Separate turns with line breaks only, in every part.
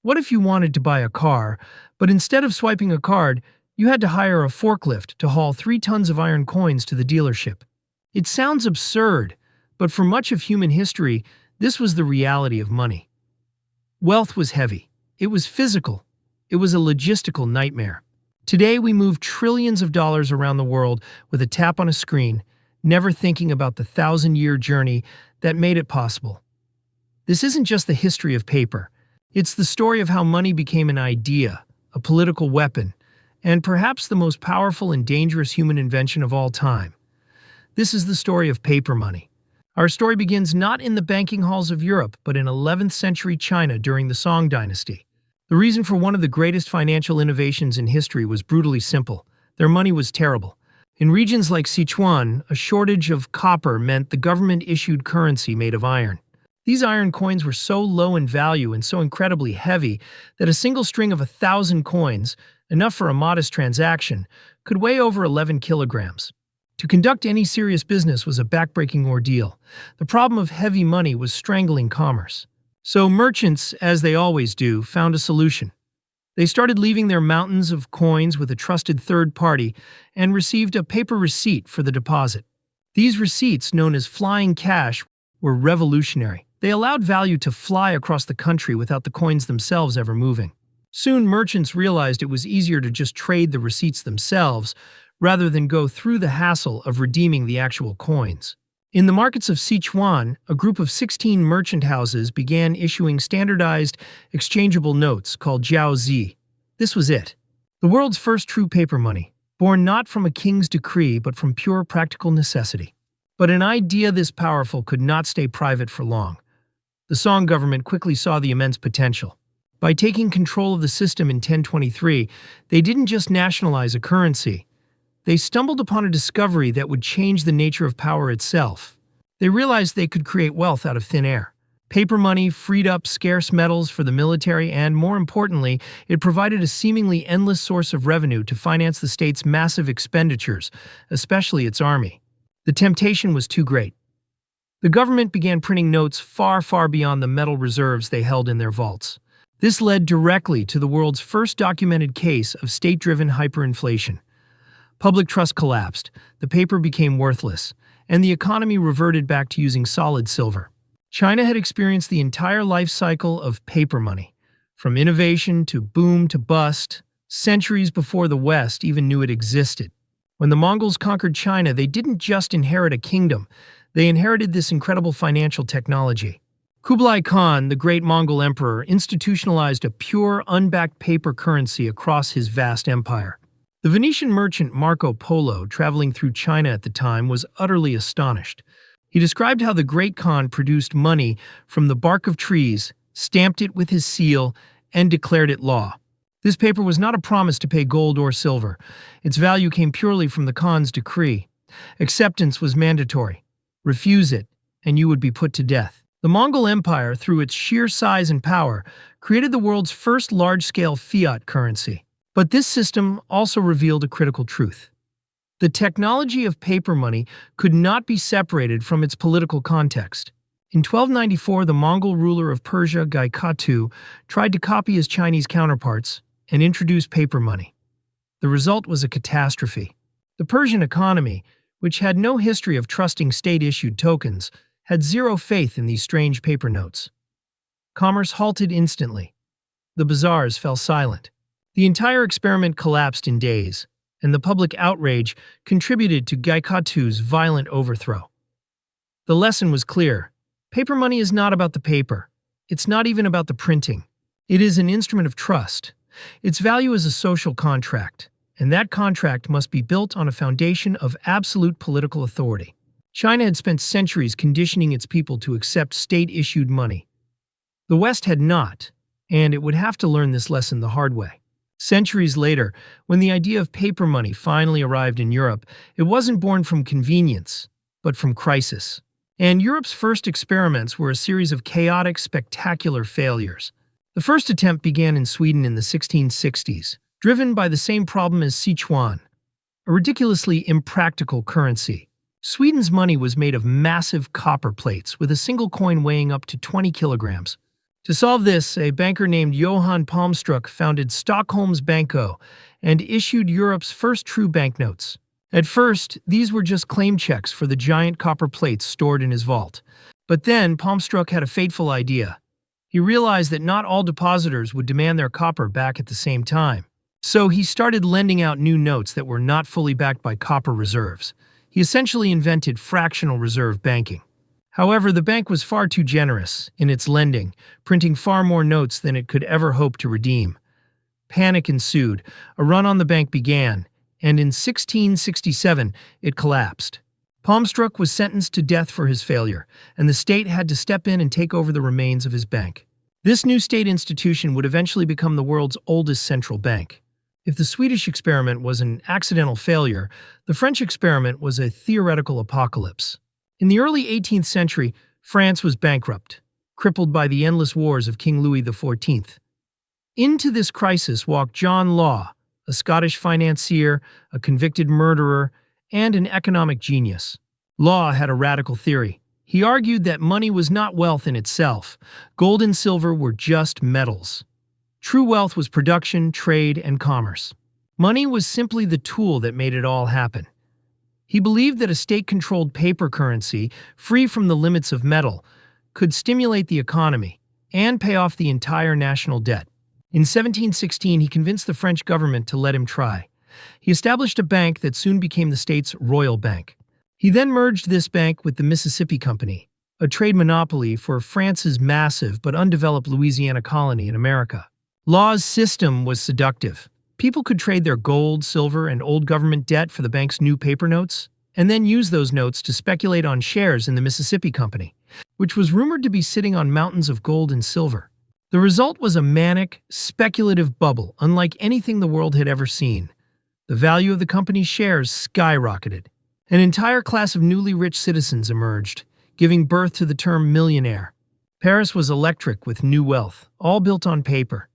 What if you wanted to buy a car, but instead of swiping a card, you had to hire a forklift to haul 3 tons of iron coins to the dealership? It sounds absurd, but for much of human history, this was the reality of money. Wealth was heavy. It was physical. It was a logistical nightmare. Today, we move trillions of dollars around the world with a tap on a screen, never thinking about the 1,000-year journey that made it possible. This isn't just the history of paper. It's the story of how money became an idea, a political weapon, and perhaps the most powerful and dangerous human invention of all time. This is the story of paper money. Our story begins not in the banking halls of Europe, but in 11th century China during the Song Dynasty. The reason for one of the greatest financial innovations in history was brutally simple. Their money was terrible. In regions like Sichuan, a shortage of copper meant the government issued currency made of iron. These iron coins were so low in value and so incredibly heavy that a single string of 1,000 coins, enough for a modest transaction, could weigh over 11 kilograms. To conduct any serious business was a backbreaking ordeal. The problem of heavy money was strangling commerce. So merchants, as they always do, found a solution. They started leaving their mountains of coins with a trusted third party and received a paper receipt for the deposit. These receipts, known as flying cash, were revolutionary. They allowed value to fly across the country without the coins themselves ever moving. Soon, merchants realized it was easier to just trade the receipts themselves rather than go through the hassle of redeeming the actual coins. In the markets of Sichuan, a group of 16 merchant houses began issuing standardized, exchangeable notes called Jiaozi. This was it. The world's first true paper money, born not from a king's decree but from pure practical necessity. But an idea this powerful could not stay private for long. The Song government quickly saw the immense potential. By taking control of the system in 1023, they didn't just nationalize a currency. They stumbled upon a discovery that would change the nature of power itself. They realized they could create wealth out of thin air. Paper money freed up scarce metals for the military and, more importantly, it provided a seemingly endless source of revenue to finance the state's massive expenditures, especially its army. The temptation was too great. The government began printing notes far, far beyond the metal reserves they held in their vaults. This led directly to the world's first documented case of state-driven hyperinflation. Public trust collapsed, the paper became worthless, and the economy reverted back to using solid silver. China had experienced the entire life cycle of paper money, from innovation to boom to bust, centuries before the West even knew it existed. When the Mongols conquered China, they didn't just inherit a kingdom, they inherited this incredible financial technology. Kublai Khan, the great Mongol emperor, institutionalized a pure, unbacked paper currency across his vast empire. The Venetian merchant Marco Polo, traveling through China at the time, was utterly astonished. He described how the great Khan produced money from the bark of trees, stamped it with his seal, and declared it law. This paper was not a promise to pay gold or silver. Its value came purely from the Khan's decree. Acceptance was mandatory. Refuse it, and you would be put to death. The Mongol Empire, through its sheer size and power, created the world's first large-scale fiat currency. But this system also revealed a critical truth. The technology of paper money could not be separated from its political context. In 1294, the Mongol ruler of Persia, Geikatu, tried to copy his Chinese counterparts and introduce paper money. The result was a catastrophe. The Persian economy, which had no history of trusting state-issued tokens, had zero faith in these strange paper notes. Commerce halted instantly. The bazaars fell silent. The entire experiment collapsed in days, and the public outrage contributed to Geikatu's violent overthrow. The lesson was clear. Paper money is not about the paper. It's not even about the printing. It is an instrument of trust. Its value is a social contract, and that contract must be built on a foundation of absolute political authority. China had spent centuries conditioning its people to accept state-issued money. The West had not, and it would have to learn this lesson the hard way. Centuries later, when the idea of paper money finally arrived in Europe, it wasn't born from convenience, but from crisis. And Europe's first experiments were a series of chaotic, spectacular failures. The first attempt began in Sweden in the 1660s, driven by the same problem as Sichuan, a ridiculously impractical currency. Sweden's money was made of massive copper plates with a single coin weighing up to 20 kilograms. To solve this, a banker named Johann Palmstruck founded Stockholm's Banco and issued Europe's first true banknotes. At first, these were just claim checks for the giant copper plates stored in his vault. But then, Palmstruck had a fateful idea. He realized that not all depositors would demand their copper back at the same time. So he started lending out new notes that were not fully backed by copper reserves. He essentially invented fractional reserve banking. However, the bank was far too generous in its lending, printing far more notes than it could ever hope to redeem. Panic ensued, a run on the bank began, and in 1667 it collapsed. Palmstruck was sentenced to death for his failure, and the state had to step in and take over the remains of his bank. This new state institution would eventually become the world's oldest central bank. If the Swedish experiment was an accidental failure, the French experiment was a theoretical apocalypse. In the early 18th century, France was bankrupt, crippled by the endless wars of King Louis XIV. Into this crisis walked John Law, a Scottish financier, a convicted murderer, and an economic genius. Law had a radical theory. He argued that money was not wealth in itself. Gold and silver were just metals. True wealth was production, trade, and commerce. Money was simply the tool that made it all happen. He believed that a state-controlled paper currency, free from the limits of metal, could stimulate the economy and pay off the entire national debt. In 1716, he convinced the French government to let him try. He established a bank that soon became the state's royal bank. He then merged this bank with the Mississippi Company, a trade monopoly for France's massive but undeveloped Louisiana colony in America. Law's system was seductive. People could trade their gold, silver, and old government debt for the bank's new paper notes, and then use those notes to speculate on shares in the Mississippi Company, which was rumored to be sitting on mountains of gold and silver. The result was a manic, speculative bubble unlike anything the world had ever seen. The value of the company's shares skyrocketed. An entire class of newly rich citizens emerged, giving birth to the term millionaire. Paris was electric with new wealth, all built on paper.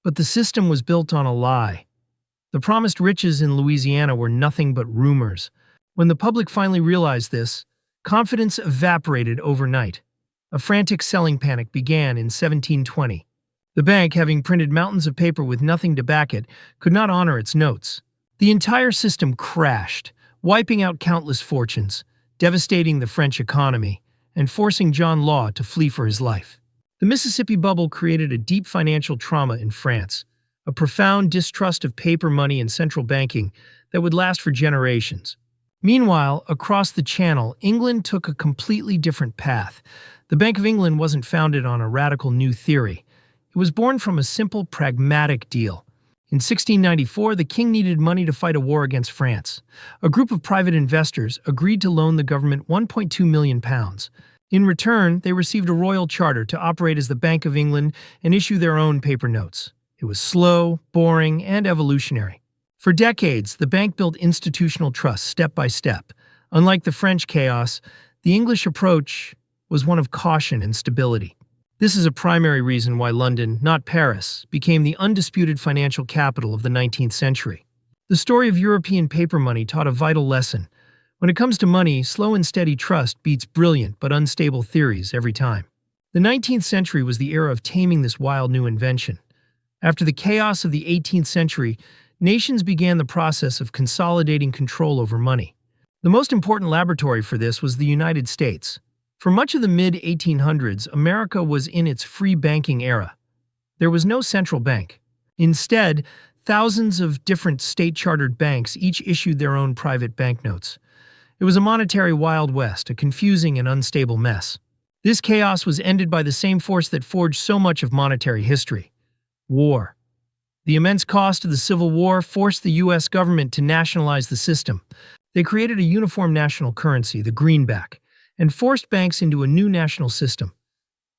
But the system was built on a lie. The promised riches in Louisiana were nothing but rumors. When the public finally realized this, confidence evaporated overnight. A frantic selling panic began in 1720. The bank, having printed mountains of paper with nothing to back it, could not honor its notes. The entire system crashed, wiping out countless fortunes, devastating the French economy, and forcing John Law to flee for his life. The Mississippi bubble created a deep financial trauma in France, a profound distrust of paper money and central banking that would last for generations. Meanwhile, across the Channel, England took a completely different path. The Bank of England wasn't founded on a radical new theory. It was born from a simple, pragmatic deal. In 1694, the king needed money to fight a war against France. A group of private investors agreed to loan the government £1.2 million. In return, they received a royal charter to operate as the Bank of England and issue their own paper notes. It was slow, boring, and evolutionary. For decades, the bank built institutional trust step by step. Unlike the French chaos, the English approach was one of caution and stability. This is a primary reason why London, not Paris, became the undisputed financial capital of the 19th century. The story of European paper money taught a vital lesson. When it comes to money, slow and steady trust beats brilliant but unstable theories every time. The 19th century was the era of taming this wild new invention. After the chaos of the 18th century, nations began the process of consolidating control over money. The most important laboratory for this was the United States. For much of the mid-1800s, America was in its free banking era. There was no central bank. Instead, thousands of different state-chartered banks each issued their own private banknotes. It was a monetary Wild West, a confusing and unstable mess. This chaos was ended by the same force that forged so much of monetary history: war. The immense cost of the Civil War forced the U.S. government to nationalize the system. They created a uniform national currency, the greenback, and forced banks into a new national system.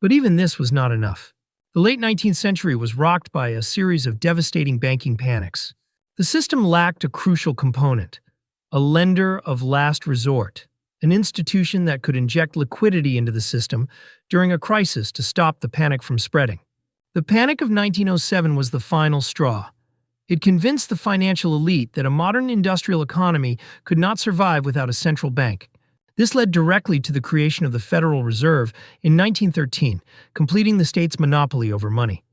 But even this was not enough. The late 19th century was rocked by a series of devastating banking panics. The system lacked a crucial component: a lender of last resort, an institution that could inject liquidity into the system during a crisis to stop the panic from spreading. The Panic of 1907 was the final straw. It convinced the financial elite that a modern industrial economy could not survive without a central bank. This led directly to the creation of the Federal Reserve in 1913, completing the state's monopoly over money.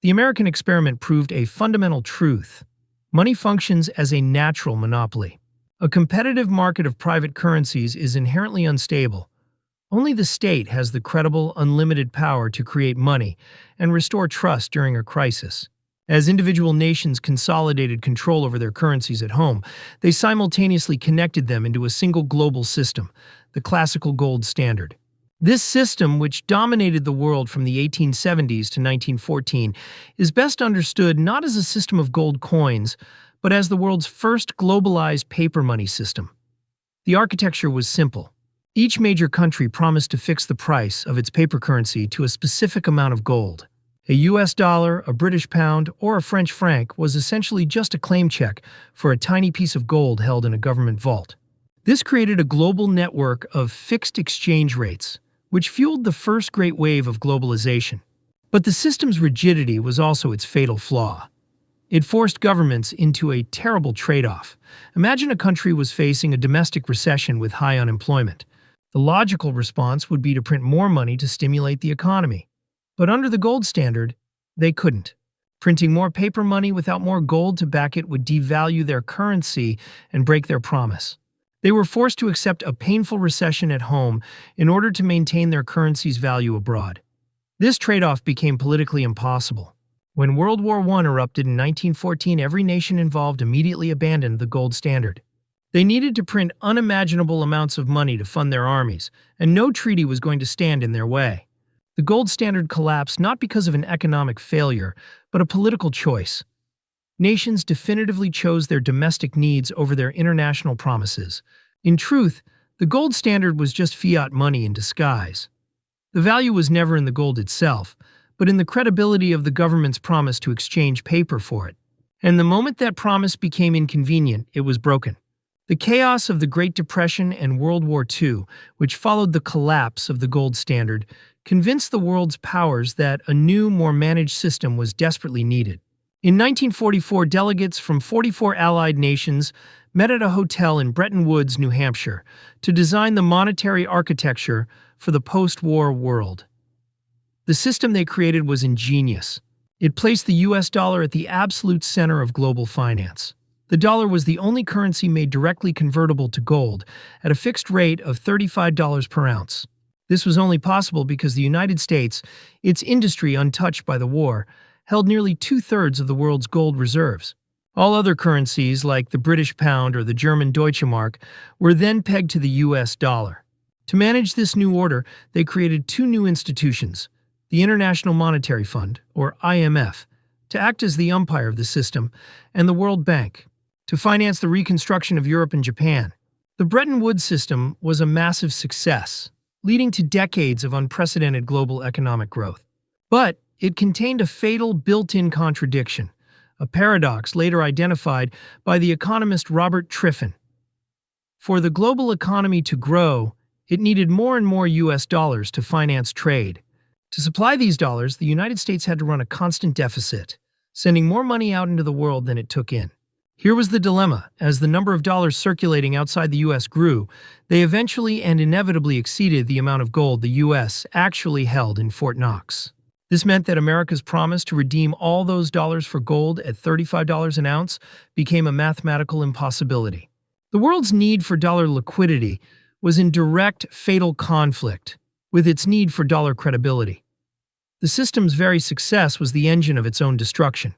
The American experiment proved a fundamental truth. Money functions as a natural monopoly. A competitive market of private currencies is inherently unstable. Only the state has the credible, unlimited power to create money and restore trust during a crisis. As individual nations consolidated control over their currencies at home, they simultaneously connected them into a single global system, the classical gold standard. This system, which dominated the world from the 1870s to 1914, is best understood not as a system of gold coins, but as the world's first globalized paper money system. The architecture was simple. Each major country promised to fix the price of its paper currency to a specific amount of gold. A US dollar, a British pound, or a French franc was essentially just a claim check for a tiny piece of gold held in a government vault. This created a global network of fixed exchange rates, which fueled the first great wave of globalization. But the system's rigidity was also its fatal flaw. It forced governments into a terrible trade-off. Imagine a country was facing a domestic recession with high unemployment. The logical response would be to print more money to stimulate the economy. But under the gold standard, they couldn't. Printing more paper money without more gold to back it would devalue their currency and break their promise. They were forced to accept a painful recession at home in order to maintain their currency's value abroad. This trade-off became politically impossible. When World War I erupted in 1914, every nation involved immediately abandoned the gold standard. They needed to print unimaginable amounts of money to fund their armies, and no treaty was going to stand in their way. The gold standard collapsed not because of an economic failure, but a political choice. Nations definitively chose their domestic needs over their international promises. In truth, the gold standard was just fiat money in disguise. The value was never in the gold itself, but in the credibility of the government's promise to exchange paper for it. And the moment that promise became inconvenient, it was broken. The chaos of the Great Depression and World War II, which followed the collapse of the gold standard, convinced the world's powers that a new, more managed system was desperately needed. In 1944, delegates from 44 Allied nations met at a hotel in Bretton Woods, New Hampshire, to design the monetary architecture for the post-war world. The system they created was ingenious. It placed the US dollar at the absolute center of global finance. The dollar was the only currency made directly convertible to gold at a fixed rate of $35 per ounce. This was only possible because the United States, its industry untouched by the war, held nearly two-thirds of the world's gold reserves. All other currencies, like the British pound or the German Deutsche Mark, were then pegged to the US dollar. To manage this new order, they created two new institutions: the International Monetary Fund, or IMF, to act as the umpire of the system, and the World Bank, to finance the reconstruction of Europe and Japan. The Bretton Woods system was a massive success, leading to decades of unprecedented global economic growth. But it contained a fatal built-in contradiction, a paradox later identified by the economist Robert Triffin. For the global economy to grow, it needed more and more US dollars to finance trade. To supply these dollars, the United States had to run a constant deficit, sending more money out into the world than it took in. Here was the dilemma. As the number of dollars circulating outside the U.S. grew, they eventually and inevitably exceeded the amount of gold the U.S. actually held in Fort Knox. This meant that America's promise to redeem all those dollars for gold at $35 an ounce became a mathematical impossibility. The world's need for dollar liquidity was in direct, fatal conflict with its need for dollar credibility. The system's very success was the engine of its own destruction.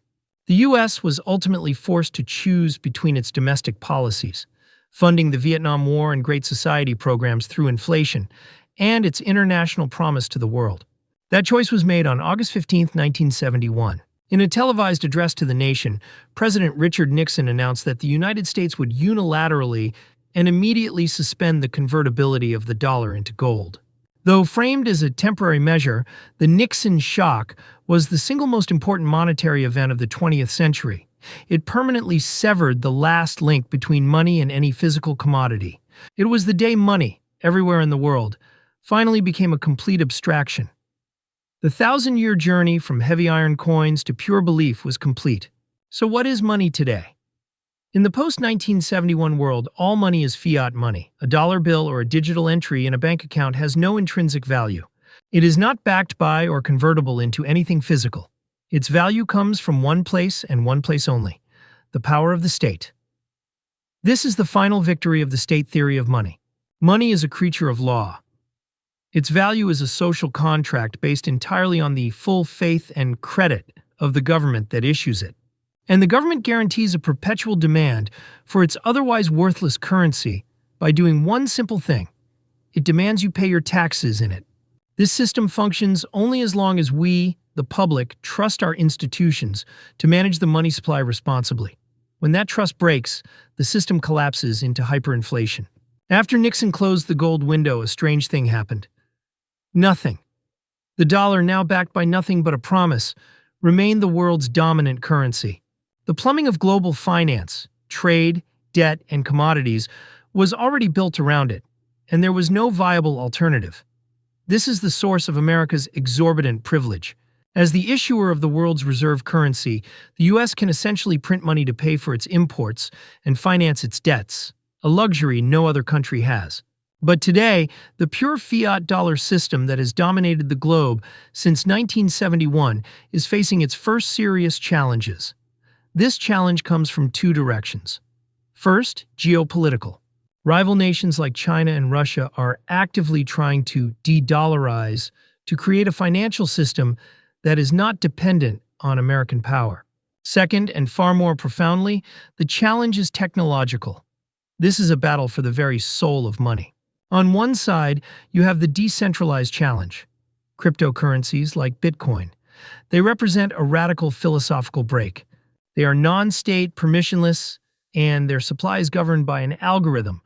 The U.S. was ultimately forced to choose between its domestic policies, funding the Vietnam War and Great Society programs through inflation, and its international promise to the world. That choice was made on August 15, 1971. In a televised address to the nation, President Richard Nixon announced that the United States would unilaterally and immediately suspend the convertibility of the dollar into gold. Though framed as a temporary measure, the Nixon shock was the single most important monetary event of the 20th century. It permanently severed the last link between money and any physical commodity. It was the day money, everywhere in the world, finally became a complete abstraction. The 1,000-year journey from heavy iron coins to pure belief was complete. So what is money today? In the post-1971 world, all money is fiat money. A dollar bill or a digital entry in a bank account has no intrinsic value. It is not backed by or convertible into anything physical. Its value comes from one place and one place only: the power of the state. This is the final victory of the state theory of money. Money is a creature of law. Its value is a social contract based entirely on the full faith and credit of the government that issues it. And the government guarantees a perpetual demand for its otherwise worthless currency by doing one simple thing: it demands you pay your taxes in it. This system functions only as long as we, the public, trust our institutions to manage the money supply responsibly. When that trust breaks, the system collapses into hyperinflation. After Nixon closed the gold window, a strange thing happened. Nothing. The dollar, now backed by nothing but a promise, remained the world's dominant currency. The plumbing of global finance, trade, debt, and commodities was already built around it, and there was no viable alternative. This is the source of America's exorbitant privilege. As the issuer of the world's reserve currency, the U.S. can essentially print money to pay for its imports and finance its debts, a luxury no other country has. But today, the pure fiat dollar system that has dominated the globe since 1971 is facing its first serious challenges. This challenge comes from two directions. First, geopolitical. Rival nations like China and Russia are actively trying to de-dollarize, to create a financial system that is not dependent on American power. Second, and far more profoundly, the challenge is technological. This is a battle for the very soul of money. On one side, you have the decentralized challenge, cryptocurrencies like Bitcoin. They represent a radical philosophical break. They are non-state, permissionless, and their supply is governed by an algorithm,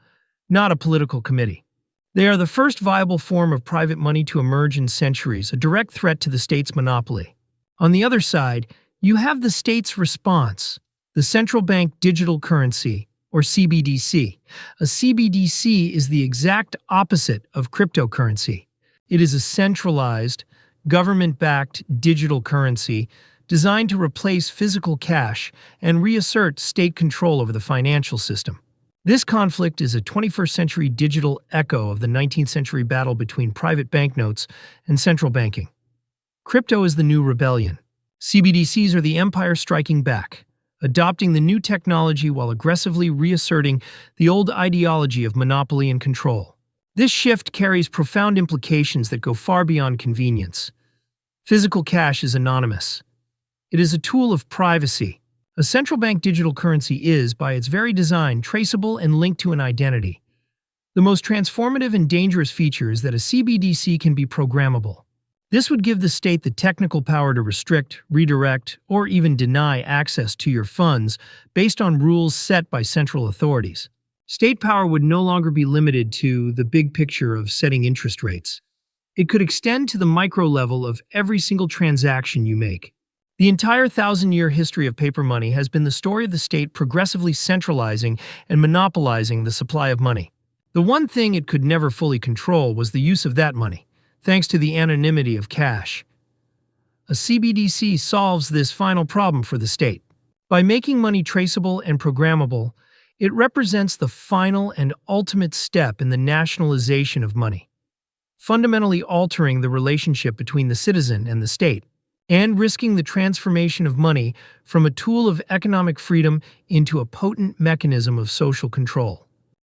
not a political committee. They are the first viable form of private money to emerge in centuries, a direct threat to the state's monopoly. On the other side, you have the state's response, the central bank digital currency, or CBDC. A CBDC is the exact opposite of cryptocurrency. It is a centralized, government-backed digital currency designed to replace physical cash and reassert state control over the financial system. This conflict is a 21st century digital echo of the 19th century battle between private banknotes and central banking. Crypto is the new rebellion. CBDCs are the empire striking back, adopting the new technology while aggressively reasserting the old ideology of monopoly and control. This shift carries profound implications that go far beyond convenience. Physical cash is anonymous. It is a tool of privacy. A central bank digital currency is, by its very design, traceable and linked to an identity. The most transformative and dangerous feature is that a CBDC can be programmable. This would give the state the technical power to restrict, redirect, or even deny access to your funds based on rules set by central authorities. State power would no longer be limited to the big picture of setting interest rates. It could extend to the micro level of every single transaction you make. The entire 1,000-year history of paper money has been the story of the state progressively centralizing and monopolizing the supply of money. The one thing it could never fully control was the use of that money, thanks to the anonymity of cash. A CBDC solves this final problem for the state. By making money traceable and programmable, it represents the final and ultimate step in the nationalization of money, fundamentally altering the relationship between the citizen and the state, and risking the transformation of money from a tool of economic freedom into a potent mechanism of social control.